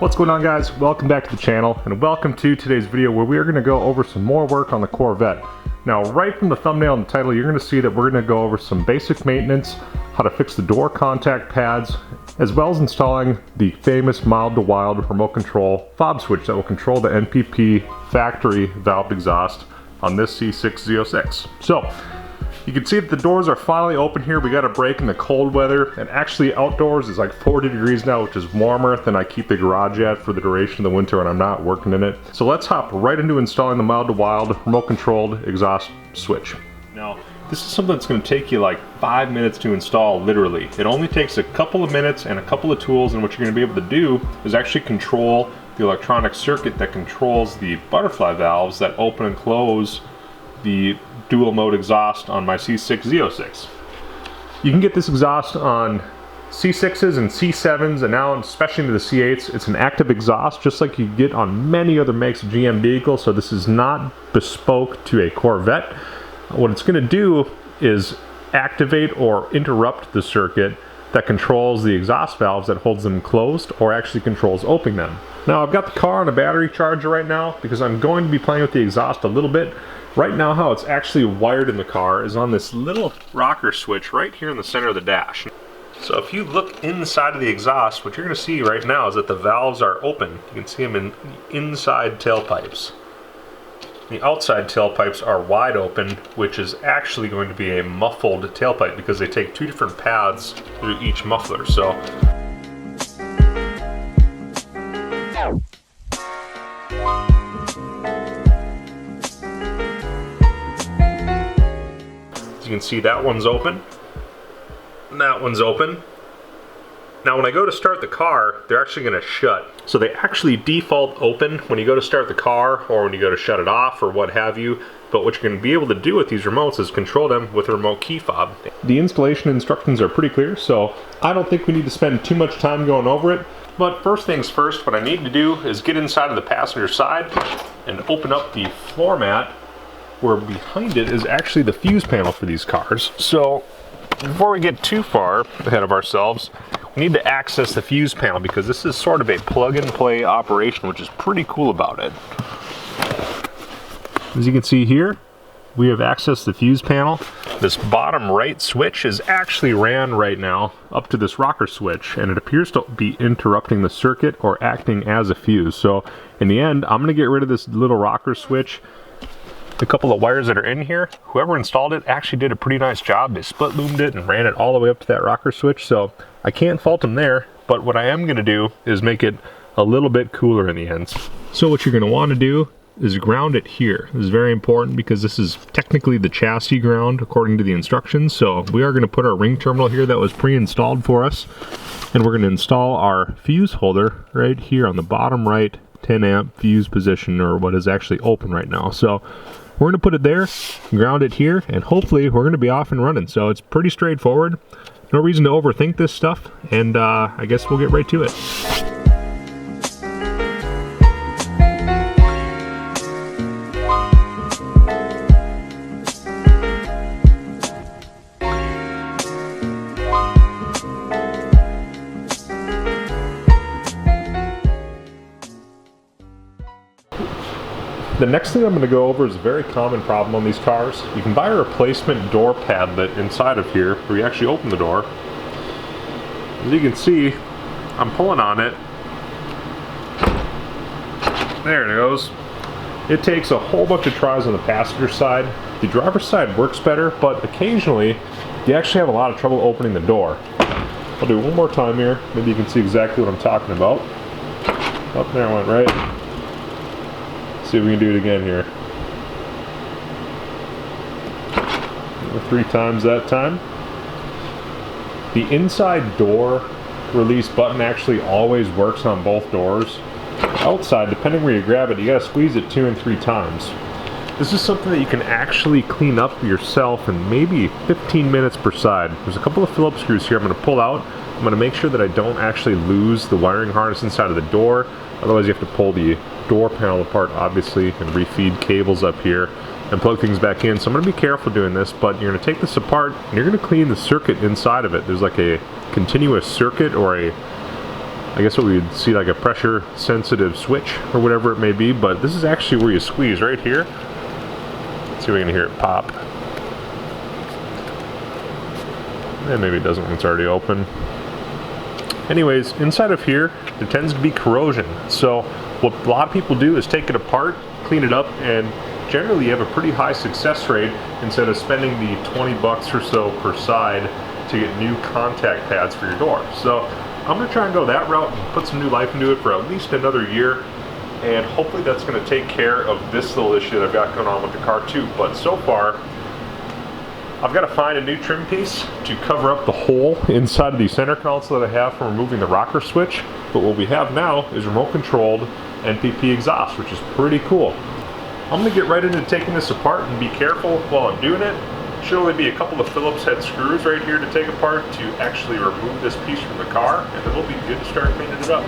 What's going on, guys? Welcome back to the channel and welcome to today's video where we are going to go over some more work on the Corvette. Now, right from the thumbnail and the title, you're going to see that we're going to go over some basic maintenance, how to fix the door contact pads, as well as installing the famous mild to wild remote control fob switch that will control the NPP factory valved exhaust on this C6 Z06. So, you can see that the doors are finally open here. We got a break in the cold weather, and actually outdoors is like 40 degrees now, which is warmer than I keep the garage at for the duration of the winter when I'm not working in it. So let's hop right into installing the mild to wild remote controlled exhaust switch. Now, this is something that's going to take you like 5 minutes to install, literally. It only takes a couple of minutes and a couple of tools, and what you're going to be able to do is actually control the electronic circuit that controls the butterfly valves that open and close the dual mode exhaust on my C6 Z06. You can get this exhaust on C6s and C7s, and now especially into the C8s. It's an active exhaust just like you get on many other makes of GM vehicles, so this is not bespoke to a Corvette. What it's going to do is activate or interrupt the circuit that controls the exhaust valves that holds them closed or actually controls opening them. Now, I've got the car on a battery charger right now because I'm going to be playing with the exhaust a little bit. Right now, how it's actually wired in the car is on this little rocker switch right here in the center of the dash. So if you look inside of the exhaust, what you're going to see right now is that the valves are open. You can see them in the inside tailpipes. The outside tailpipes are wide open, which is actually going to be a muffled tailpipe because they take two different paths through each muffler. So as you can see, that one's open, and that one's open. Now when I go to start the car, they're actually going to shut. So they actually default open when you go to start the car or when you go to shut it off or what have you. But what you're going to be able to do with these remotes is control them with a remote key fob. The installation instructions are pretty clear, so I don't think we need to spend too much time going over it. But first things first, what I need to do is get inside of the passenger side and open up the floor mat, where behind it is actually the fuse panel for these cars. So before we get too far ahead of ourselves, we need to access the fuse panel because this is sort of a plug-and-play operation, which is pretty cool about it. As you can see here, we have accessed the fuse panel. This bottom right switch is actually ran right now up to this rocker switch, and it appears to be interrupting the circuit or acting as a fuse. So in the end, I'm going to get rid of this little rocker switch. A couple of wires that are in here, whoever installed it actually did a pretty nice job. They split loomed it and ran it all the way up to that rocker switch, so I can't fault them there. But what I am going to do is make it a little bit cooler in the ends. So what you're going to want to do is ground it here. This is very important because this is technically the chassis ground according to the instructions. So we are going to put our ring terminal here that was pre-installed for us, and we're going to install our fuse holder right here on the bottom right 10 amp fuse position, or what is actually open right now. So we're going to put it there, ground it here, and hopefully we're going to be off and running. So it's pretty straightforward. No reason to overthink this stuff, and I guess we'll get right to it. The next thing I'm going to go over is a very common problem on these cars. You can buy a replacement door padlet inside of here where you actually open the door. As you can see, I'm pulling on it. There it goes. It takes a whole bunch of tries on the passenger side. The driver's side works better, but occasionally you actually have a lot of trouble opening the door. I'll do it one more time here. Maybe you can see exactly what I'm talking about. Oh, there it went right. See if we can do it again here. 3 times that time. The inside door release button actually always works on both doors. Outside, depending where you grab it, you gotta squeeze it 2 and 3 times. This is something that you can actually clean up yourself in maybe 15 minutes per side. There's a couple of Phillips screws here I'm gonna pull out. I'm going to make sure that I don't actually lose the wiring harness inside of the door. Otherwise you have to pull the door panel apart, obviously, and refeed cables up here and plug things back in. So I'm going to be careful doing this, but you're going to take this apart and you're going to clean the circuit inside of it. There's like a continuous circuit or a I guess what we would see like a pressure sensitive switch or whatever it may be, but this is actually where you squeeze right here. Let's see if we can hear it pop. And maybe it doesn't when it's already open. Anyways, inside of here, there tends to be corrosion. So what a lot of people do is take it apart, clean it up, and generally you have a pretty high success rate instead of spending the 20 bucks or so per side to get new contact pads for your door. So I'm gonna try and go that route and put some new life into it for at least another year. And hopefully that's gonna take care of this little issue that I've got going on with the car too. But so far, I've got to find a new trim piece to cover up the hole inside of the center console that I have from removing the rocker switch. But what we have now is remote controlled NPP exhaust, which is pretty cool. I'm going to get right into taking this apart and be careful while I'm doing it. Should only be a couple of Phillips head screws right here to take apart to actually remove this piece from the car, and then we'll be good to start cleaning it up.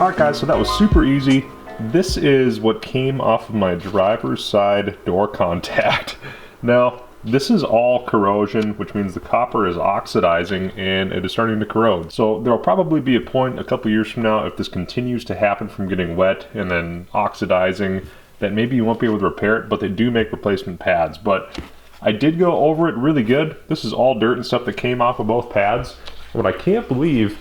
Alright guys, so that was super easy. This is what came off of my driver's side door contact. Now, this is all corrosion, which means the copper is oxidizing and it is starting to corrode. So there will probably be a point a couple years from now, if this continues to happen from getting wet and then oxidizing, that maybe you won't be able to repair it, but they do make replacement pads. But I did go over it really good. This is all dirt and stuff that came off of both pads. What I can't believe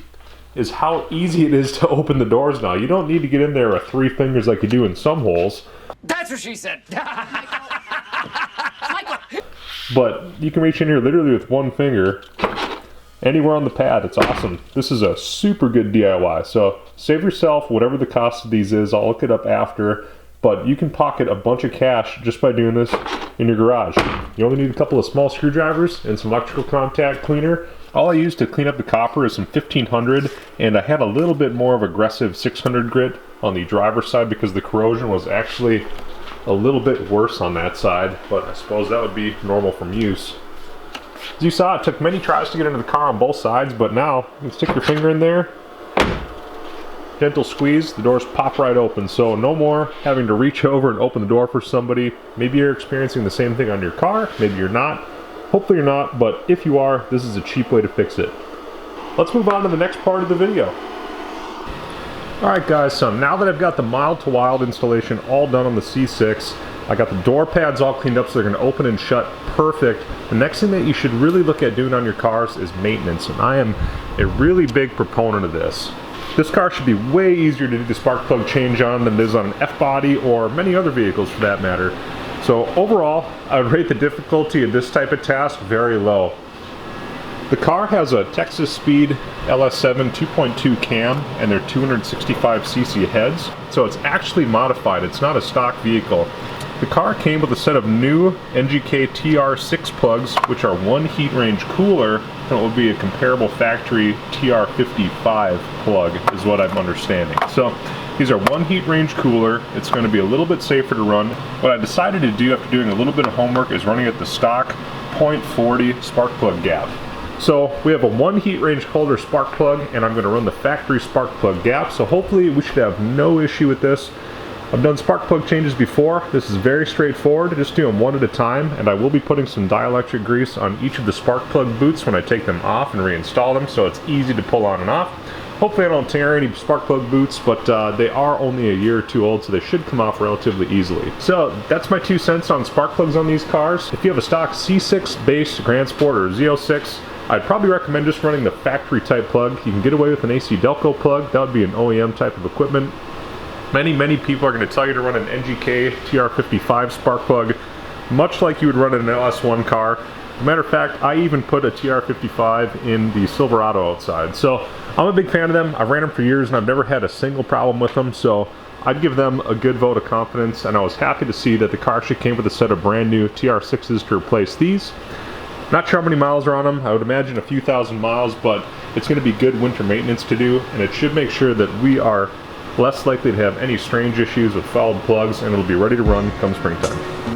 is how easy it is to open the doors now. You don't need to get in there with 3 fingers like you do in some holes. That's what she said. But you can reach in here literally with 1 finger, anywhere on the pad. It's awesome. This is a super good DIY. So save yourself whatever the cost of these is. I'll look it up after. but you can pocket a bunch of cash just by doing this in your garage. You only need a couple of small screwdrivers and some electrical contact cleaner. All I used to clean up the copper is some 1500, and I had a little bit more of aggressive 600 grit on the driver's side because the corrosion was actually a little bit worse on that side, but I suppose that would be normal from use. As you saw, it took many tries to get into the car on both sides, but now you can stick your finger in there, gentle squeeze, the doors pop right open. So no more having to reach over and open the door for somebody. Maybe you're experiencing the same thing on your car, maybe you're not. Hopefully you're not, but if you are, this is a cheap way to fix it. Let's move on to the next part of the video. Alright guys, so now that I've got the mild to wild installation all done on the C6, I got the door pads all cleaned up so they're going to open and shut perfect. The next thing that you should really look at doing on your cars is maintenance, and I am a really big proponent of this. This car should be way easier to do the spark plug change on than it is on an F-body or many other vehicles for that matter. So overall, I would rate the difficulty of this type of task very low. The car has a Texas Speed LS7 2.2 cam and they're 265cc heads, so it's actually modified. It's not a stock vehicle. The car came with a set of new NGK TR6 plugs, which are one heat range cooler than what would be a comparable factory TR55 plug, is what I'm understanding. So these are one heat range cooler. It's going to be a little bit safer to run. What I decided to do after doing a little bit of homework is running at the stock 0.40 spark plug gap. So we have a one heat range colder spark plug, and I'm going to run the factory spark plug gap. So hopefully we should have no issue with this. I've done spark plug changes before. This is very straightforward. Just do them one at a time, and I will be putting some dielectric grease on each of the spark plug boots when I take them off and reinstall them, so it's easy to pull on and off. Hopefully I don't tear any spark plug boots, but they are only a year or two old, so they should come off relatively easily. So that's my 2 cents on spark plugs on these cars. If you have a stock C6 base Grand Sport or Z06, I'd probably recommend just running the factory type plug. You can get away with an AC Delco plug. That would be an OEM type of equipment. Many people are going to tell you to run an NGK TR55 spark plug, much like you would run in an LS1 car. As a matter of fact, I even put a TR55 in the Silverado outside. So I'm a big fan of them. I've ran them for years and I've never had a single problem with them. So I'd give them a good vote of confidence, and I was happy to see that the car actually came with a set of brand new TR6s to replace these. Not sure how many miles are on them. I would imagine a few thousand miles, but it's going to be good winter maintenance to do, and it should make sure that we are less likely to have any strange issues with fouled plugs, and it'll be ready to run come springtime.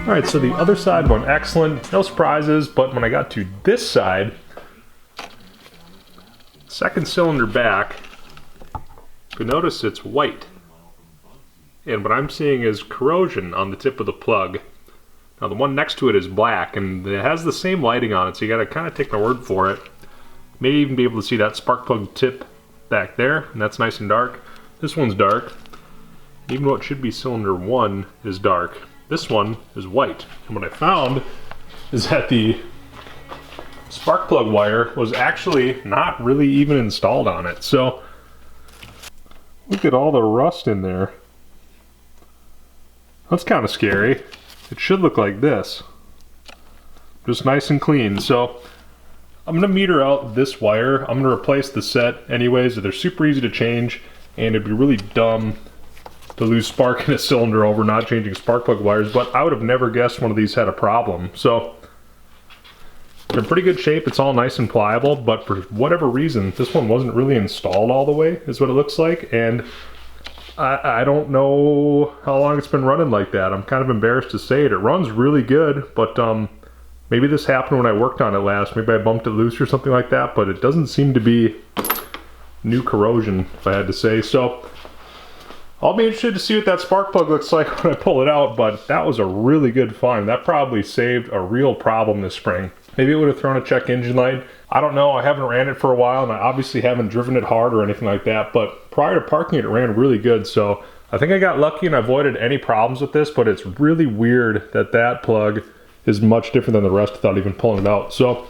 Alright, so the other side went excellent, no surprises, but when I got to this side, second cylinder back, you can notice it's white. And what I'm seeing is corrosion on the tip of the plug. Now the one next to it is black, and it has the same lighting on it, so you gotta kind of take my word for it. Maybe even be able to see that spark plug tip back there, and that's nice and dark. This one's dark. Even what should be cylinder 1 is dark. This one is white. And what I found is that the spark plug wire was actually not really even installed on it. So look at all the rust in there. That's kind of scary. It should look like this. Just nice and clean. So I'm going to meter out this wire. I'm going to replace the set anyways. They're super easy to change, and it'd be really dumb to lose spark in a cylinder over not changing spark plug wires, but I would have never guessed one of these had a problem. So They're in pretty good shape. It's all nice and pliable, but for whatever reason, this one wasn't really installed all the way, is what it looks like. And I don't know how long it's been running like that. I'm kind of embarrassed to say it. It runs really good, but maybe this happened when I worked on it last. Maybe I bumped it loose or something like that, but it doesn't seem to be new corrosion, if I had to say. So I'll be interested to see what that spark plug looks like when I pull it out, but that was a really good find. That probably saved a real problem this spring. Maybe it would have thrown a check engine light. I don't know. I haven't ran it for a while, and I obviously haven't driven it hard or anything like that, but prior to parking it, it ran really good. So I think I got lucky and I avoided any problems with this, but it's really weird that that plug is much different than the rest without even pulling it out. So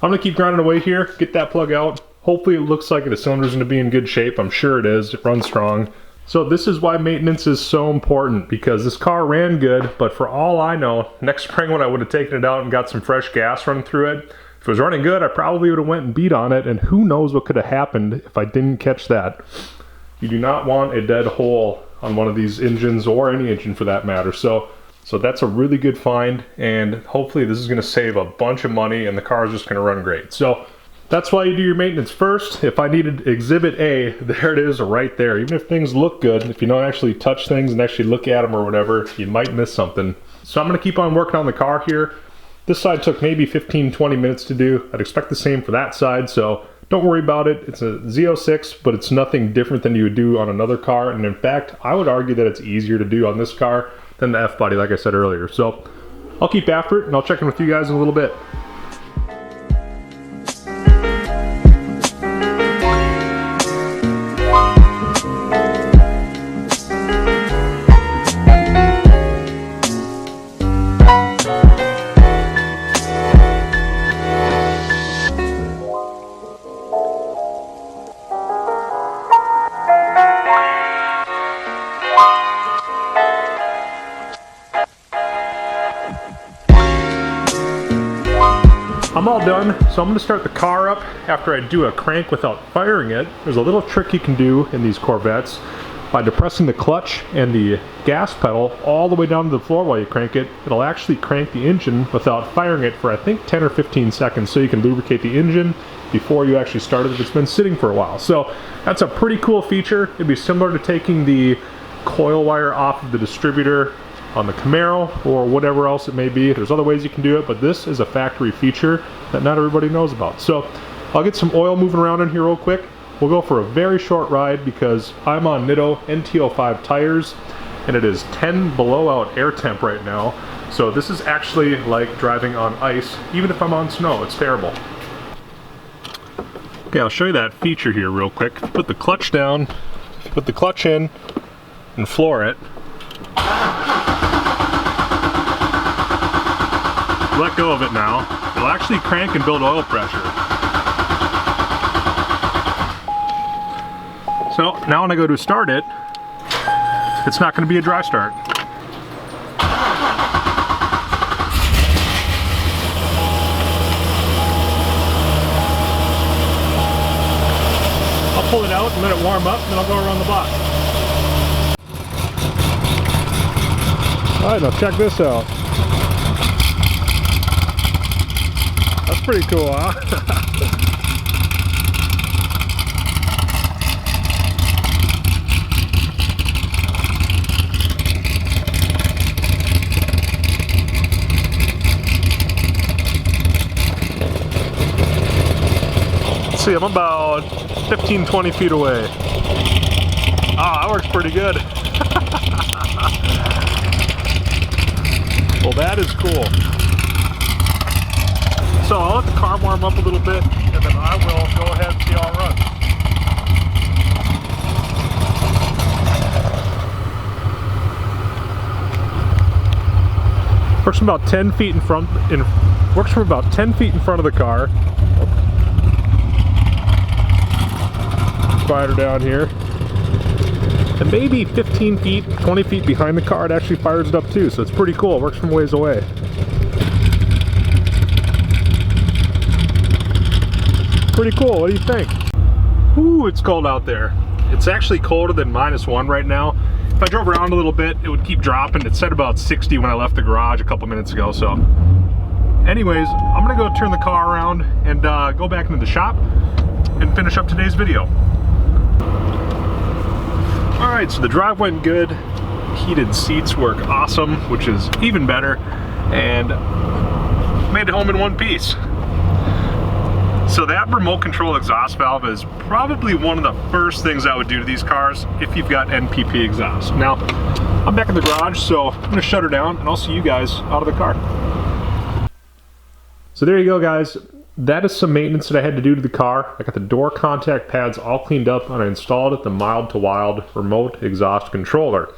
I'm gonna keep grinding away here, get that plug out. Hopefully it looks like the cylinder's gonna be in good shape. I'm sure it is. It runs strong. So this is why maintenance is so important, because this car ran good, but for all I know, next spring when I would have taken it out and got some fresh gas running through it, if it was running good, I probably would have went and beat on it, and who knows what could have happened if I didn't catch that. You do not want a dead hole on one of these engines, or any engine for that matter. So that's a really good find, and hopefully this is gonna save a bunch of money and the car is just gonna run great. So that's why you do your maintenance first. If I needed Exhibit A, there it is right there. Even if things look good, if you don't actually touch things and actually look at them or whatever, you might miss something. So I'm gonna keep on working on the car here. This side took maybe 15-20 minutes to do. I'd expect the same for that side, so don't worry about it. It's a Z06, but it's nothing different than you would do on another car. And in fact, I would argue that it's easier to do on this car than the F-body, like I said earlier. So I'll keep after it, and I'll check in with you guys in a little bit. I'm all done, so I'm going to start the car up after I do a crank without firing it. There's a little trick you can do in these Corvettes. By depressing the clutch and the gas pedal all the way down to the floor while you crank it, it'll actually crank the engine without firing it for I think 10 or 15 seconds, so you can lubricate the engine before you actually start it if it's been sitting for a while. So that's a pretty cool feature. It'd be similar to taking the coil wire off of the distributor on the Camaro or whatever else it may be. There's other ways you can do it, but this is a factory feature that not everybody knows about. So I'll get some oil moving around in here real quick. We'll go for a very short ride because I'm on Nitto NT05 tires and it is 10 below out air temp right now. So this is actually like driving on ice, even if I'm on snow. It's terrible. Okay, I'll show you that feature here real quick. If you put the clutch down, if you put the clutch in and floor it, let go of it now, it'll actually crank and build oil pressure. So now when I go to start it, it's not going to be a dry start. I'll pull it out and let it warm up, and then I'll go around the block. Alright, now check this out. That's pretty cool, huh? Let's see, I'm about 15-20 feet away. Ah, that works pretty good. Well, that is cool. So I'll let the car warm up a little bit, and then I will go ahead and see how it runs. Works from about 10 feet in front. Works from about 10 feet in front of the car. Spider down here. And maybe 15 feet, 20 feet behind the car, it actually fires it up too, so it's pretty cool. It works from ways away. Pretty cool, what do you think? Ooh, it's cold out there. It's actually colder than -1 right now. If I drove around a little bit, it would keep dropping. It said about 60 when I left the garage a couple minutes ago, so Anyways, I'm gonna go turn the car around and go back into the shop and finish up today's video. All right, so the drive went good. Heated seats work awesome, which is even better, and made it home in one piece. So that remote control exhaust valve is probably one of the first things I would do to these cars if you've got NPP exhaust. Now, I'm back in the garage, so I'm gonna shut her down and I'll see you guys out of the car. So there you go, guys. That is some maintenance that I had to do to the car. I got the door contact pads all cleaned up and I installed it, the mild to wild remote exhaust controller.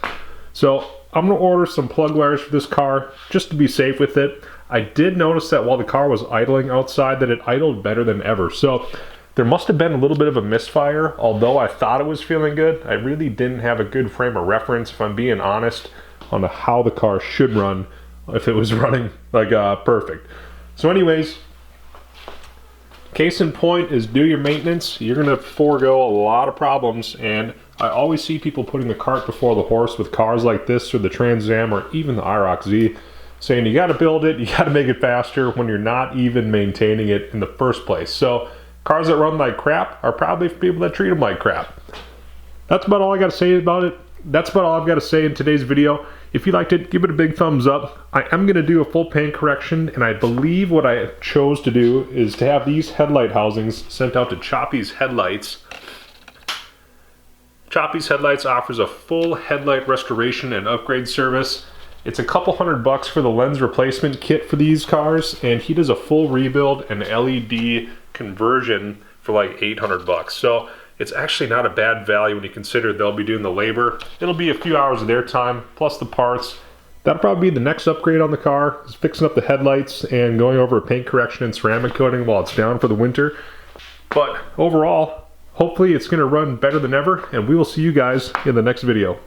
So I'm gonna order some plug wires for this car just to be safe with it. I did notice that while the car was idling outside that it idled better than ever. So there must have been a little bit of a misfire. Although I thought it was feeling good, I really didn't have a good frame of reference, if I'm being honest, on how the car should run if it was running like perfect. So anyways, case in point is do your maintenance. You're gonna forego a lot of problems, and I always see people putting the cart before the horse with cars like this or the Trans Am or even the IROC Z, saying you gotta build it, you gotta make it faster when you're not even maintaining it in the first place. So cars that run like crap are probably for people that treat them like crap. That's about all I gotta say about it. That's about all I've gotta say in today's video. If you liked it, give it a big thumbs up. I am gonna do a full paint correction, and I believe what I chose to do is to have these headlight housings sent out to Choppy's Headlights. Choppy's Headlights offers a full headlight restoration and upgrade service. It's a couple $100 for the lens replacement kit for these cars, and he does a full rebuild and LED conversion for like $800. So it's actually not a bad value when you consider they'll be doing the labor. It'll be a few hours of their time, plus the parts. That'll probably be the next upgrade on the car, is fixing up the headlights and going over a paint correction and ceramic coating while it's down for the winter. But overall, hopefully it's gonna run better than ever, and we will see you guys in the next video.